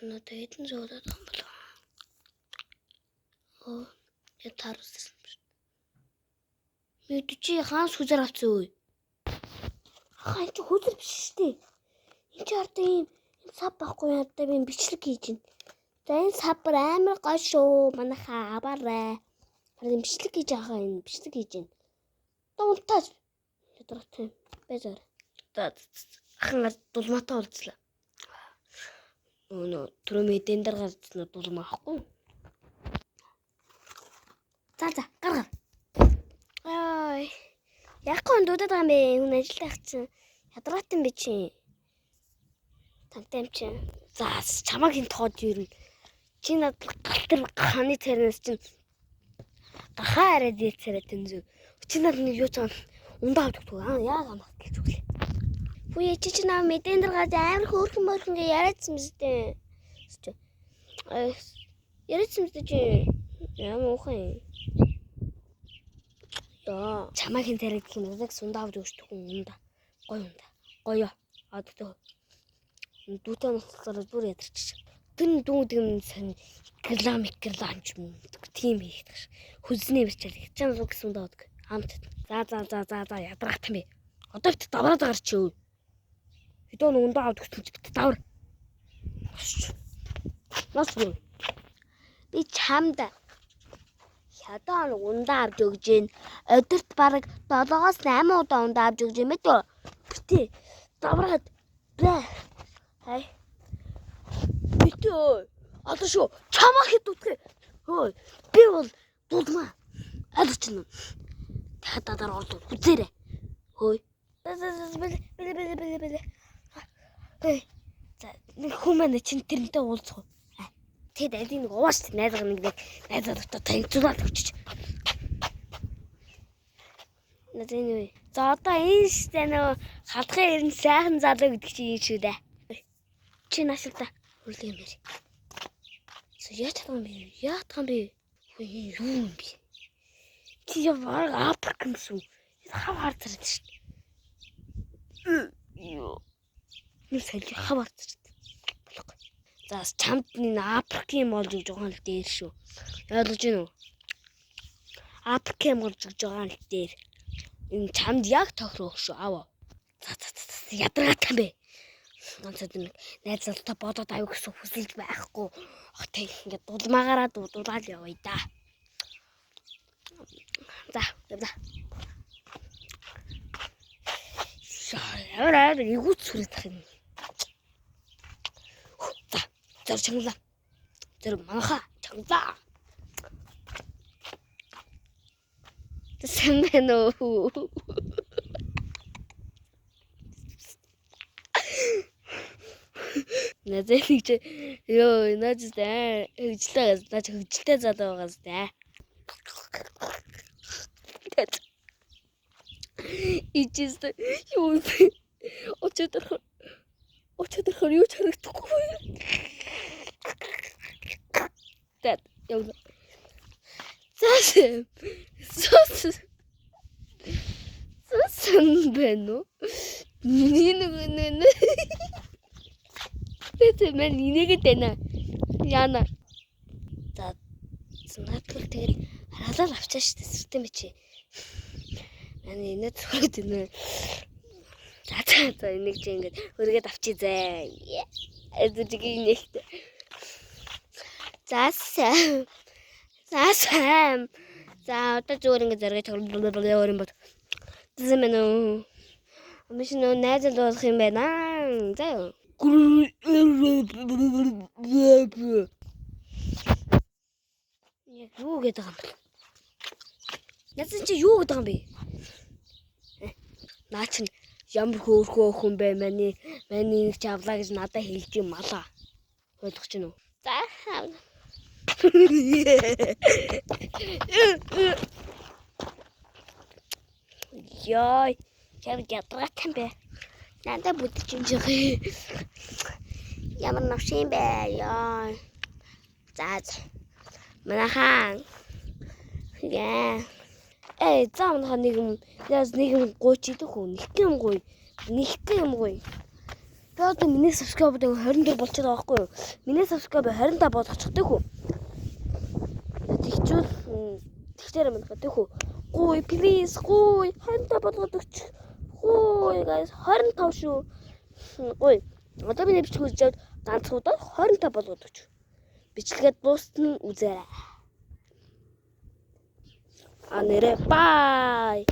надад хэдэн зөөдөд юм бол. Я тарсан. Чи хаанс хүзэр авсан үү? Хаан чи хүзэр биш шүү дээ. Энд чи ордог юм сав байхгүй надад би бичлэг хийж байна. За энэ савар амар гоё шүү. Манайхаа аваарай. Харин бичлэг хийж байгаа энэ бичлэг хийж байна. Дуунтаа ядрахтай бэзэр. Ахын дулмаатай уулзлаа. Нөө түрүү мэдэн дээр гарсан дулмаа ахгүй. За гаргаа. Ай. Яг гоо дуудаад байгаа юм бэ? Хүн ажилдаа ах чинь ядраатай юм бэ чи? Тантай юм чи. За чамаг ин тоод ирнэ. Чи над галтэр ханы царнаас чинь гахаа арай дээцээрээ тэнзүү. Чи над нэг юу цаа ундаа авдаг аа яг амт гэлж өглөө. Хүү чи наа мэдэн дээр гаж амар хөөрхөн мөрхөн гэ яриадсан мэт. Яриадсан мэт чи ямар ухаан. Чамаг ин тарих юм яг сундаа авч өгч хүн ундаа. Гоё. Адтай. Дүүтэн нуцлаараа бүр ядарч. Гэн дүүдэм сан километр ч юм тийм хийх. Хүзнээ бичэл. Чам зүг сундаа авдаг. Хамт. За ядрахт юм бэ. Одоо бит давраад гарч өө. Хэдэн ундаа авдаг ч бит давар. Нас юу? Би чамд хятад ундаа авч өгж гин. Өдөрт бараг 7-8 удаа ундаа авч өгж юм бэ. Битээ давраад бай. Хай. Битээ. Одоо шүү. Чамаа хитүүтгэе. Хөөе. Би бол дулмаа. Алч нь. Хатадаар ордог үзээрэй. Хөөе. Бэлэ. За нэг хүмүүс чинь тэрнтэй уулзах. Тэд алийг нэг ууш найзгаа нэг найзаад танилцуулаад өччих. Надад за одоо энэ штэ нөө халахын ирэн сайхан залуу гэдэг чинь юм шүү дээ. Чи наашилта хүрлээ юм бэ? Яатхан би. Юу юм бэ? Чи яваа апрак юм шүү. Хав харцарч штэ. Юу сэлж хав харцарч. За чамд нэг апрак юм болж байгаа л дээр шүү. Ойлгож байна уу? Апрак юм болж байгаа л дээр. Энэ чамд яг тохирох шүү. Аваа. За ядраатай бэ. Ганцад нэг найзлалтаа бодоод аяг гэсэн хүсэлж байхгүй. Тэг ингээд дулмаагаараа дуулаад явъя да. За. Яараа игүүц сүрэх юм. За чангалаа. Манха чангалаа. Тэсэмэнэ үү. Назэлийг чи ёо наажтай хөвжлээ залуу байгаас та. Ичээс юу бэ? Очоод юу харагдахгүй. Тэт яа. Сосон бэнэ. Нинэ. Тэт мен инээгээд байна. Яна. За надад тэгэл хараалал авчаа штэ сүртэй мэ чи. Ани инээд зүрхэд инээ. За энийг чи ингээд өргөд авчи зэ. Эдүжигийн нэгт. За одоо зүгээр ингээд зэрэг тоглоо юм бод. Зэмэнэ. Амшин найзал болох юм байна. За юу. Юу гэдэг юм бэ? Яцсан чи юу гэдэг юм бэ? Наа чин ямар хөөрхөө хүн бэ? Маний нэг ч авлаа гэж надад хэлж юм малаа. Ойлгож байна уу? За. Яй, чам ядраатай юм бэ? Надад бүдэж юм жиг. Ямар навшин бэ? Яй. За. Манайхан. Яа. Заамнах нэг юм гооч идэх үү? Нэг юм гоё. Одоо миний subscriber 24 болчиход байгаа байхгүй юу? Миний subscriber 25 болгочихдаг хөө. Тэгчүүл тэгчээр юм байна гэх хөө. Гуй please гуй 25 болгоод өгч. Гуй guys 25 шүү. Гуй. Одоо би бичлэг үзээд ганцхан удаа 25 болгоод өгч. Бичлэгээ дуустал нь үзээрэй. А нэрээ бай.